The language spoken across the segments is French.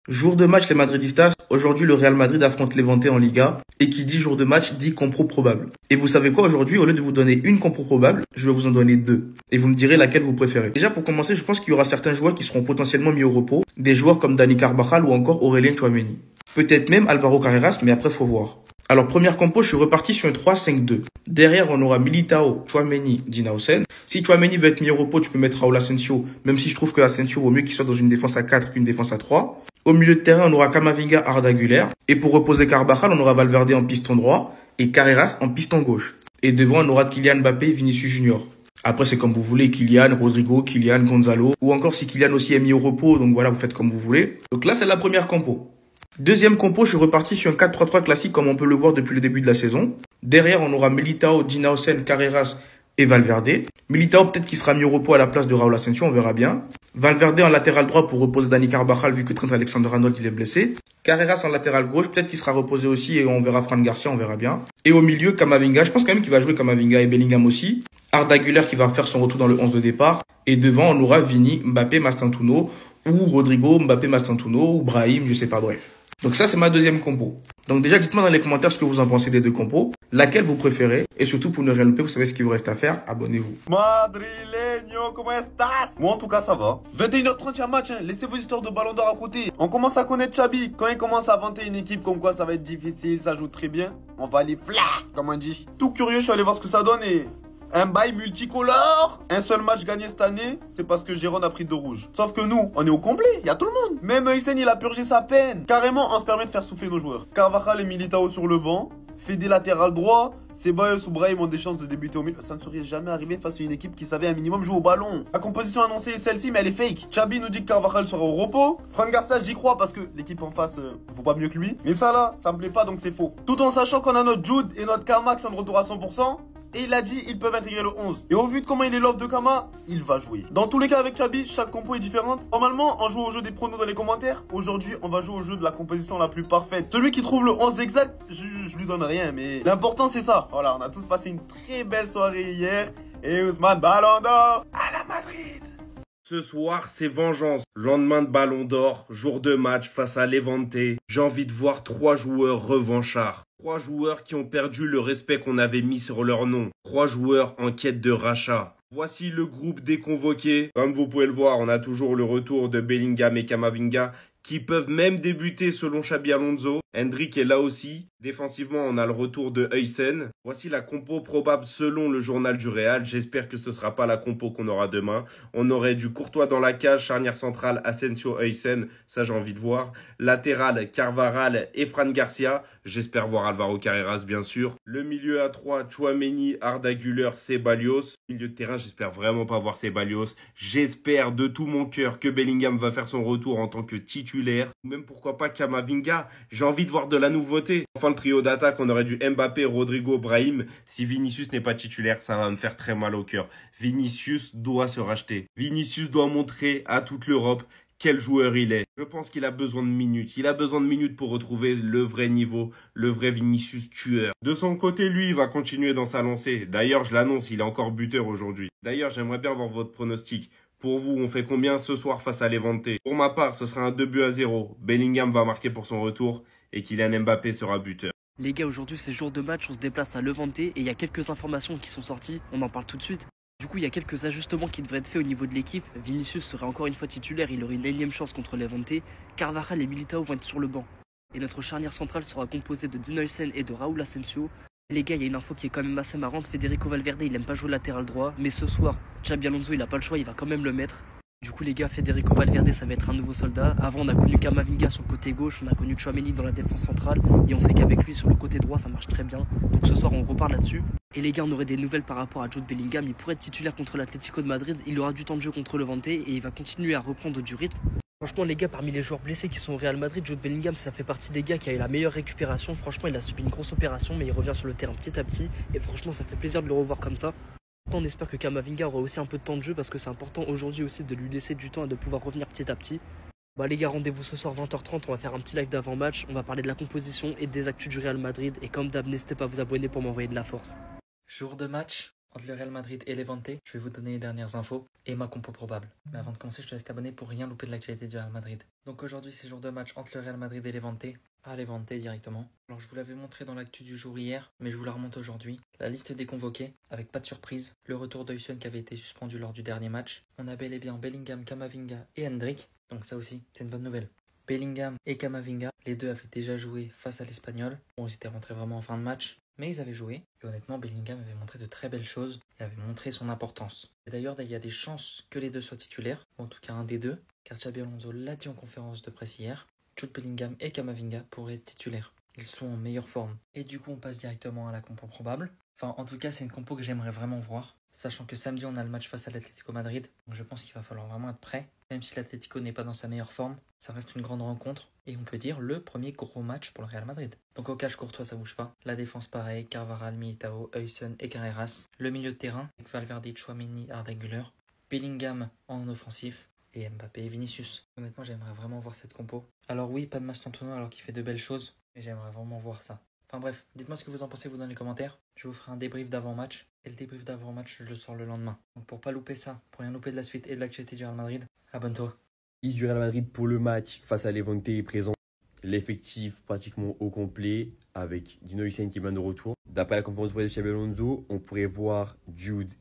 Jour de match les Madridistas, aujourd'hui le Real Madrid affronte Levante en Liga, et qui dit jour de match dit compro probable. Et vous savez quoi aujourd'hui, au lieu de vous donner une compro probable, je vais vous en donner deux. Et vous me direz laquelle vous préférez. Déjà pour commencer, je pense qu'il y aura certains joueurs qui seront potentiellement mis au repos, des joueurs comme Dani Carvajal ou encore Aurélien Tchouaméni. Peut-être même Alvaro Carreras, mais après faut voir. Alors première compo, je suis reparti sur un 3-5-2. Derrière, on aura Militao, Tchouaméni, Dinausen. Si Tchouaméni veut être mis au repos, tu peux mettre Raúl Asensio, même si je trouve que Asensio vaut mieux qu'il soit dans une défense à 4 qu'une défense à 3. Au milieu de terrain, on aura Camavinga, Arda Güler. Et pour reposer Carvajal, on aura Valverde en piston droit et Carreras en piston gauche. Et devant, on aura Kylian Mbappé et Vinicius Junior. Après, c'est comme vous voulez, Kylian, Rodrigo, Kylian, Gonzalo. Ou encore si Kylian aussi est mis au repos, donc voilà, vous faites comme vous voulez. Donc là, c'est la première compo. Deuxième compo, je suis reparti sur un 4-3-3 classique comme on peut le voir depuis le début de la saison. Derrière, on aura Militao, Dinausen, Carreras et Valverde. Militao peut-être qu'il sera mis au repos à la place de Raúl Asensio, on verra bien. Valverde en latéral droit pour reposer Dani Carvajal vu que Trent Alexander-Arnold il est blessé. Carreras en latéral gauche, peut-être qu'il sera reposé aussi et on verra Fran Garcia, on verra bien. Et au milieu, Camavinga, je pense quand même qu'il va jouer Camavinga et Bellingham aussi. Arda Güler qui va faire son retour dans le 11 de départ. Et devant, on aura Vini, Mbappé, Mastantuono ou Rodrigo, Mbappé, Mastantuono ou Brahim, je sais pas, bref. Donc ça, c'est ma deuxième compo. Donc déjà, dites-moi dans les commentaires ce que vous en pensez des deux compos, laquelle vous préférez, et surtout pour ne rien louper, vous savez ce qu'il vous reste à faire, abonnez-vous. Madrileño, comment estás? Moi, en tout cas, ça va. 21h30, il y a match, hein. Laissez vos histoires de ballon d'or à côté. On commence à connaître Xabi. Quand il commence à vanter une équipe comme quoi ça va être difficile, ça joue très bien, on va les flash, comme on dit. Tout curieux, je suis allé voir ce que ça donne et... un bail multicolore. Un seul match gagné cette année, c'est parce que Gérone a pris 2 rouges. Sauf que nous, on est au complet, il y a tout le monde. Même Hysén, il a purgé sa peine. Carrément, on se permet de faire souffler nos joueurs. Carvajal et Militao sur le banc. Fede latéral droit. Ceballos ou Brahim ont des chances de débuter au milieu. Ça ne serait jamais arrivé face à une équipe qui savait un minimum jouer au ballon. La composition annoncée est celle-ci, mais elle est fake. Xabi nous dit que Carvajal sera au repos. Fran Garcia, j'y crois parce que l'équipe en face vaut pas mieux que lui. Mais ça là, ça me plaît pas donc c'est faux. Tout en sachant qu'on a notre Jude et notre Karma qui sont de retour à 100%. Et il a dit ils peuvent intégrer le 11. Et au vu de comment il est l'off de Kama, il va jouer. Dans tous les cas avec Xabi, chaque compo est différente. Normalement, on joue au jeu des pronos dans les commentaires. Aujourd'hui, on va jouer au jeu de la composition la plus parfaite. Celui qui trouve le 11 exact, je lui donne rien. Mais l'important c'est ça. Voilà, on a tous passé une très belle soirée hier. Et Ousmane Ballon d'Or à la Madrid. Ce soir, c'est vengeance. Lendemain de Ballon d'Or, jour de match face à Levante. J'ai envie de voir 3 joueurs revanchards. 3 joueurs qui ont perdu le respect qu'on avait mis sur leur nom. 3 joueurs en quête de rachat. Voici le groupe des convoqués. Comme vous pouvez le voir, on a toujours le retour de Bellingham et Camavinga qui peuvent même débuter selon Xabi Alonso. Hendrick est là aussi. Défensivement, on a le retour de Hysén. Voici la compo probable selon le journal du Real. J'espère que ce ne sera pas la compo qu'on aura demain. On aurait du Courtois dans la cage, charnière centrale, Asensio, Hysén. Ça, j'ai envie de voir. Latéral, Carvajal et Fran Garcia. J'espère voir Alvaro Carreras, bien sûr. Le milieu à 3, Tchouaméni, Arda Güler, Ceballos. Milieu de terrain, j'espère vraiment pas voir Ceballos. J'espère de tout mon cœur que Bellingham va faire son retour en tant que titulaire. Ou même pourquoi pas Camavinga. J'ai envie de voir de la nouveauté. Enfin, le trio d'attaque, on aurait du Mbappé, Rodrigo, Brahim. Si Vinicius n'est pas titulaire, ça va me faire très mal au cœur. Vinicius doit se racheter. Vinicius doit montrer à toute l'Europe quel joueur il est. Je pense qu'il a besoin de minutes. Il a besoin de minutes pour retrouver le vrai niveau, le vrai Vinicius tueur. De son côté, lui, il va continuer dans sa lancée. D'ailleurs, je l'annonce, il est encore buteur aujourd'hui. D'ailleurs, j'aimerais bien voir votre pronostic. Pour vous, on fait combien ce soir face à Levante? Pour ma part, ce sera un 2-0. Bellingham va marquer pour son retour et Kylian Mbappé sera buteur. Les gars, aujourd'hui c'est jour de match, on se déplace à Levante et il y a quelques informations qui sont sorties, on en parle tout de suite. Du coup, il y a quelques ajustements qui devraient être faits au niveau de l'équipe. Vinicius serait encore une fois titulaire, il aurait une énième chance contre Levante. Carvajal et Militao vont être sur le banc. Et notre charnière centrale sera composée de Dinausen et de Raúl Asensio. Et les gars, il y a une info qui est quand même assez marrante. Federico Valverde, il aime pas jouer latéral droit, mais ce soir, Xabi Alonso, il a pas le choix, il va quand même le mettre. Du coup les gars, Federico Valverde ça va être un nouveau soldat. Avant on a connu Camavinga sur le côté gauche, on a connu Tchouaméni dans la défense centrale. Et on sait qu'avec lui sur le côté droit ça marche très bien. Donc ce soir on repart là-dessus. Et les gars, on aurait des nouvelles par rapport à Jude Bellingham. Il pourrait être titulaire contre l'Atlético de Madrid. Il aura du temps de jeu contre Levante et il va continuer à reprendre du rythme. Franchement les gars, parmi les joueurs blessés qui sont au Real Madrid, Jude Bellingham ça fait partie des gars qui a eu la meilleure récupération. Franchement il a subi une grosse opération mais il revient sur le terrain petit à petit. Et franchement ça fait plaisir de le revoir comme ça. On espère que Camavinga aura aussi un peu de temps de jeu parce que c'est important aujourd'hui aussi de lui laisser du temps et de pouvoir revenir petit à petit. Bah les gars, rendez-vous ce soir 20h30, on va faire un petit live d'avant-match, on va parler de la composition et des actus du Real Madrid et comme d'hab, n'hésitez pas à vous abonner pour m'envoyer de la force. Jour de match, entre le Real Madrid et Levante, je vais vous donner les dernières infos et ma compo probable. Mais avant de commencer, je te laisse t'abonner pour rien louper de l'actualité du Real Madrid. Donc aujourd'hui, c'est jour de match entre le Real Madrid et Levante, à Levante directement. Alors je vous l'avais montré dans l'actu du jour hier, mais je vous la remonte aujourd'hui. La liste des convoqués, avec pas de surprise, le retour d'Huysen qui avait été suspendu lors du dernier match. On a bel et bien Bellingham, Camavinga et Hendrik, donc ça aussi, c'est une bonne nouvelle. Bellingham et Camavinga, les deux avaient déjà joué face à l'Espagnol. Bon, ils étaient rentrés vraiment en fin de match, mais ils avaient joué. Et honnêtement, Bellingham avait montré de très belles choses et avait montré son importance. Et d'ailleurs, il y a des chances que les deux soient titulaires, ou en tout cas un des deux, car Xabi Alonso l'a dit en conférence de presse hier. Jude Bellingham et Camavinga pourraient être titulaires. Ils sont en meilleure forme. Et du coup, on passe directement à la compo probable. Enfin, en tout cas, c'est une compo que j'aimerais vraiment voir. Sachant que samedi, on a le match face à l'Atlético Madrid. Donc je pense qu'il va falloir vraiment être prêt. Même si l'Atlético n'est pas dans sa meilleure forme, ça reste une grande rencontre. Et on peut dire le premier gros match pour le Real Madrid. Donc au cage Courtois, ça bouge pas. La défense pareil, Carvajal, Militao, Huysen et Carreras. Le milieu de terrain, avec Valverde, Tchouaméni, Arda Güler. Bellingham en offensif. Et Mbappé et Vinicius. Honnêtement, j'aimerais vraiment voir cette compo. Alors oui, pas de Mastantuono alors qu'il fait de belles choses. Mais j'aimerais vraiment voir ça. Enfin bref, dites-moi ce que vous en pensez, vous dans les commentaires. Je vous ferai un débrief d'avant-match. Et le débrief d'avant-match, je le sors le lendemain. Donc pour pas louper ça, pour rien louper de la suite et de l'actualité du Real Madrid, abonne-toi. Liste du Real Madrid pour le match face à Levante est présent. L'effectif pratiquement au complet avec Dino Hussein qui est bien de retour. D'après la conférence de presse de Xabi Alonso, on pourrait voir Jude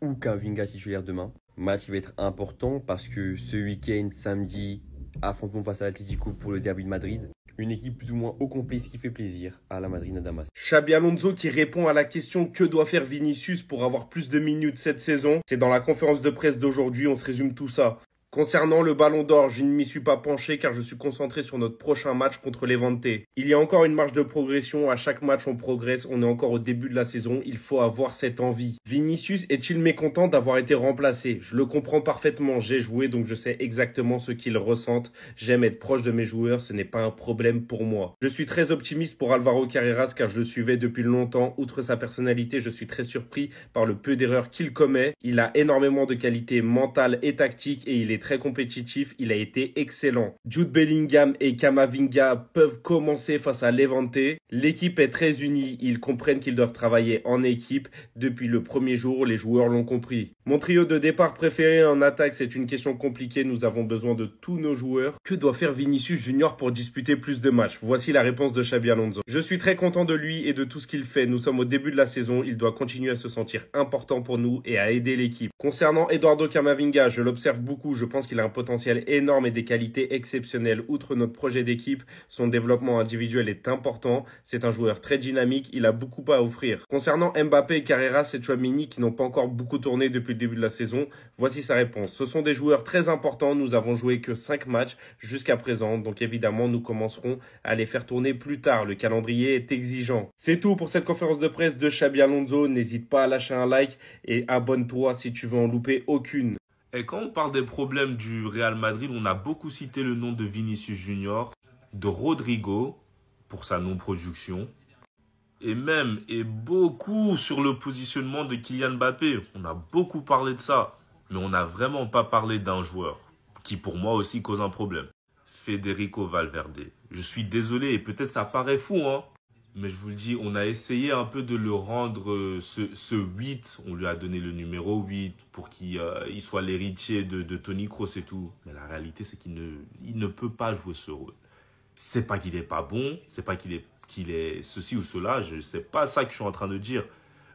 ou Camavinga titulaire demain. Match qui va être important parce que ce week-end, samedi, affrontement face à l'Atlético pour le derby de Madrid. Une équipe plus ou moins au complet, ce qui fait plaisir à la Madrid Damas. Xabi Alonso qui répond à la question que doit faire Vinicius pour avoir plus de minutes cette saison. C'est dans la conférence de presse d'aujourd'hui, on se résume tout ça. Concernant le Ballon d'Or, je ne m'y suis pas penché car je suis concentré sur notre prochain match contre Levante. Il y a encore une marge de progression, à chaque match on progresse, on est encore au début de la saison, il faut avoir cette envie. Vinicius est-il mécontent d'avoir été remplacé? Je le comprends parfaitement, j'ai joué donc je sais exactement ce qu'ils ressentent. J'aime être proche de mes joueurs, ce n'est pas un problème pour moi. Je suis très optimiste pour Álvaro Carreras car je le suivais depuis longtemps. Outre sa personnalité, je suis très surpris par le peu d'erreurs qu'il commet. Il a énormément de qualités mentales et tactiques et il est très compétitif, il a été excellent. Jude Bellingham et Camavinga peuvent commencer face à Levante. L'équipe est très unie, ils comprennent qu'ils doivent travailler en équipe. Depuis le premier jour, les joueurs l'ont compris. Mon trio de départ préféré en attaque, c'est une question compliquée, nous avons besoin de tous nos joueurs. Que doit faire Vinicius Junior pour disputer plus de matchs? Voici la réponse de Xabi Alonso. Je suis très content de lui et de tout ce qu'il fait. Nous sommes au début de la saison, il doit continuer à se sentir important pour nous et à aider l'équipe. Concernant Eduardo Camavinga, je l'observe beaucoup, je pense qu'il a un potentiel énorme et des qualités exceptionnelles. Outre notre projet d'équipe, son développement individuel est important. C'est un joueur très dynamique, il a beaucoup à offrir. Concernant Mbappé et Carreras et Tchouaméni qui n'ont pas encore beaucoup tourné depuis le début de la saison, voici sa réponse. Ce sont des joueurs très importants, nous avons joué que 5 matchs jusqu'à présent, donc évidemment nous commencerons à les faire tourner plus tard. Le calendrier est exigeant. C'est tout pour cette conférence de presse de Xabi Alonso. N'hésite pas à lâcher un like et abonne-toi si tu veux en louper aucune. Et quand on parle des problèmes du Real Madrid, on a beaucoup cité le nom de Vinicius Junior, de Rodrigo pour sa non-production, et beaucoup sur le positionnement de Kylian Mbappé. On a beaucoup parlé de ça, mais on n'a vraiment pas parlé d'un joueur qui pour moi aussi cause un problème. Federico Valverde. Je suis désolé, et peut-être ça paraît fou, hein. Mais je vous le dis, on a essayé un peu de le rendre ce 8. On lui a donné le numéro 8 pour qu'il soit l'héritier de Toni Kroos et tout. Mais la réalité, c'est qu'il ne peut pas jouer ce rôle. C'est pas qu'il est pas bon, c'est pas qu'il est ceci ou cela. C'est pas ça que je suis en train de dire.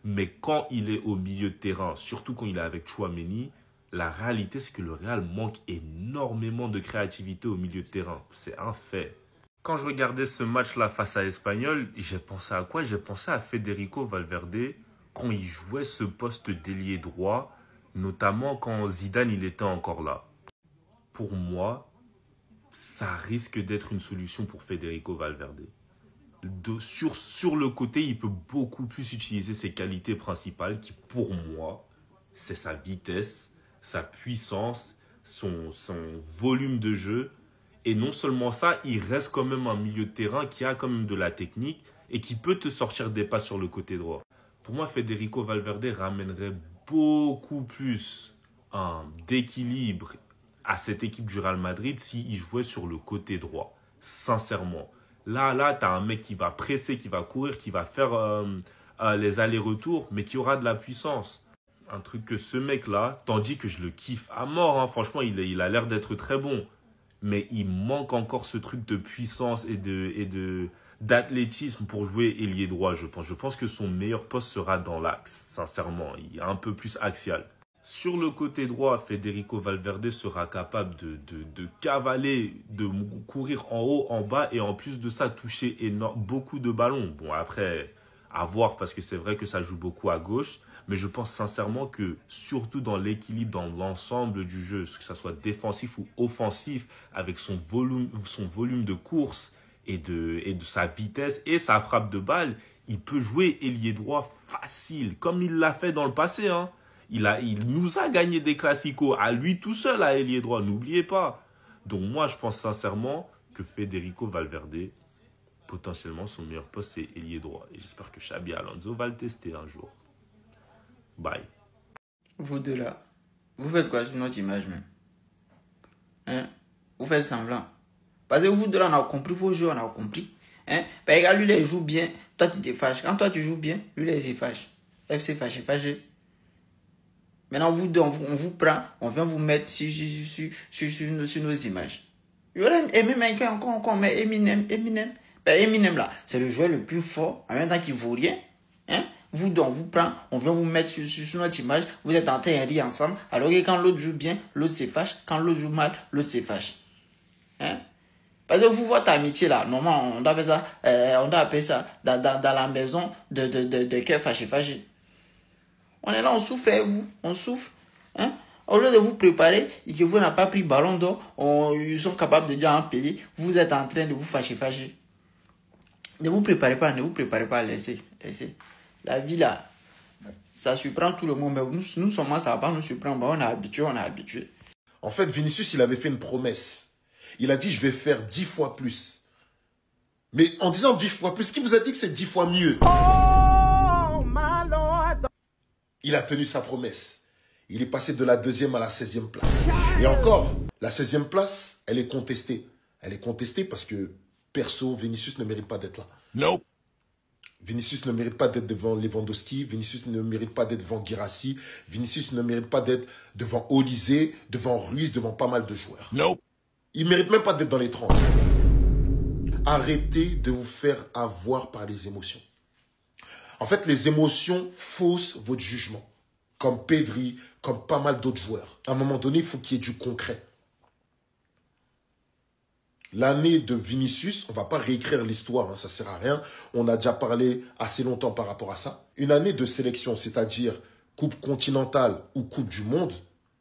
Mais quand il est au milieu de terrain, surtout quand il est avec Tchouaméni, la réalité, c'est que le Real manque énormément de créativité au milieu de terrain. C'est un fait. Quand je regardais ce match-là face à l'Espagnol, j'ai pensé à quoi? J'ai pensé à Federico Valverde quand il jouait ce poste d'ailier droit, notamment quand Zidane il était encore là. Pour moi, ça risque d'être une solution pour Federico Valverde. Sur le côté, il peut beaucoup plus utiliser ses qualités principales qui, pour moi, c'est sa vitesse, sa puissance, son volume de jeu. Et non seulement ça, il reste quand même un milieu de terrain qui a quand même de la technique et qui peut te sortir des passes sur le côté droit. Pour moi, Federico Valverde ramènerait beaucoup plus d'équilibre à cette équipe du Real Madrid s'il jouait sur le côté droit. Sincèrement. Là, tu as un mec qui va presser, qui va courir, qui va faire les allers-retours, mais qui aura de la puissance. Un truc que ce mec-là, tandis que je le kiffe à mort, hein, franchement, il a l'air d'être très bon. Mais il manque encore ce truc de puissance et d'athlétisme pour jouer ailier droit, je pense. Je pense que son meilleur poste sera dans l'axe, sincèrement. Il est un peu plus axial. Sur le côté droit, Federico Valverde sera capable de cavaler, de courir en haut, en bas et en plus de ça, toucher beaucoup de ballons. Bon, après, à voir parce que c'est vrai que ça joue beaucoup à gauche. Mais je pense sincèrement que, surtout dans l'équilibre, dans l'ensemble du jeu, que ce soit défensif ou offensif, avec son volume de course et de sa vitesse et sa frappe de balle, il peut jouer ailier droit facile, comme il l'a fait dans le passé, hein. Il nous a gagné des classicos à lui tout seul à ailier droit, n'oubliez pas. Donc moi, je pense sincèrement que Federico Valverde, potentiellement, son meilleur poste, c'est ailier droit. Et j'espère que Xabi Alonso va le tester un jour. Bye. Vous deux là, vous faites quoi sur notre image même? Hein? Vous faites semblant. Parce que vous deux là, on a compris vos jeux, on a compris. Hein? Parce que lui, il joue bien, toi tu te fâches. Quand toi tu joues bien, lui, il se fâche. FC fâché. Maintenant, vous deux, on vous prend, on vient vous mettre sur nos images. Et même quand on met Eminem. Ben, Eminem là, c'est le joueur le plus fort, en même temps qu'il vaut rien. Hein? Vous deux, on vous prend, on vient vous mettre sur notre image, vous êtes en train de rire ensemble, alors que quand l'autre joue bien, l'autre se fâche, quand l'autre joue mal, l'autre se fâche. Hein? Parce que vous, votre amitié là, normalement, on doit appeler ça dans la maison de cœur fâché. On est là, on souffre, vous, on souffre. Hein? Au lieu de vous préparer et que vous n'avez pas pris ballon d'or, ils sont capables de dire un pays, vous êtes en train de vous fâcher. Ne vous préparez pas, laissez. La vie là, ça surprend tout le monde, mais nous seulement ça va pas nous surprendre, on est habitué. En fait, Vinicius, il avait fait une promesse. Il a dit, je vais faire 10 fois plus. Mais en disant 10 fois plus, qui vous a dit que c'est 10 fois mieux? Il a tenu sa promesse. Il est passé de la 2e à la 16e place. Et encore, la 16e place, elle est contestée. Elle est contestée parce que, perso, Vinicius ne mérite pas d'être là. Non. Vinicius ne mérite pas d'être devant Lewandowski. Vinicius ne mérite pas d'être devant Guirassy. Vinicius ne mérite pas d'être devant Olise, devant Ruiz, devant pas mal de joueurs. Non. Il ne mérite même pas d'être dans les 30. Arrêtez de vous faire avoir par les émotions. En fait, les émotions faussent votre jugement. Comme Pedri, comme pas mal d'autres joueurs. À un moment donné, il faut qu'il y ait du concret. L'année de Vinicius, on ne va pas réécrire l'histoire, hein, ça ne sert à rien. On a déjà parlé assez longtemps par rapport à ça. Une année de sélection, c'est-à-dire Coupe continentale ou Coupe du Monde,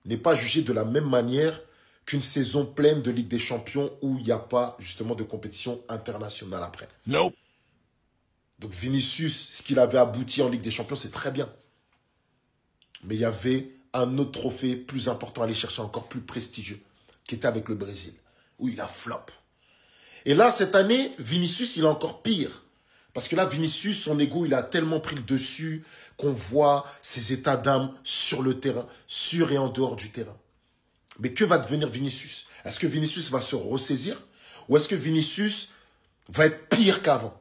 n'est pas jugée de la même manière qu'une saison pleine de Ligue des Champions où il n'y a pas justement de compétition internationale après. Non. Donc Vinicius, ce qu'il avait abouti en Ligue des Champions, c'est très bien. Mais il y avait un autre trophée plus important à aller chercher, encore plus prestigieux, qui était avec le Brésil, où il a flop. Et là, cette année, Vinicius, il est encore pire. Parce que là, Vinicius, son ego, il a tellement pris le dessus qu'on voit ses états d'âme sur le terrain, sur et en dehors du terrain. Mais que va devenir Vinicius? Est-ce que Vinicius va se ressaisir? Ou est-ce que Vinicius va être pire qu'avant?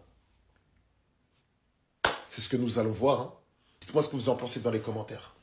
C'est ce que nous allons voir. Hein. Dites-moi ce que vous en pensez dans les commentaires.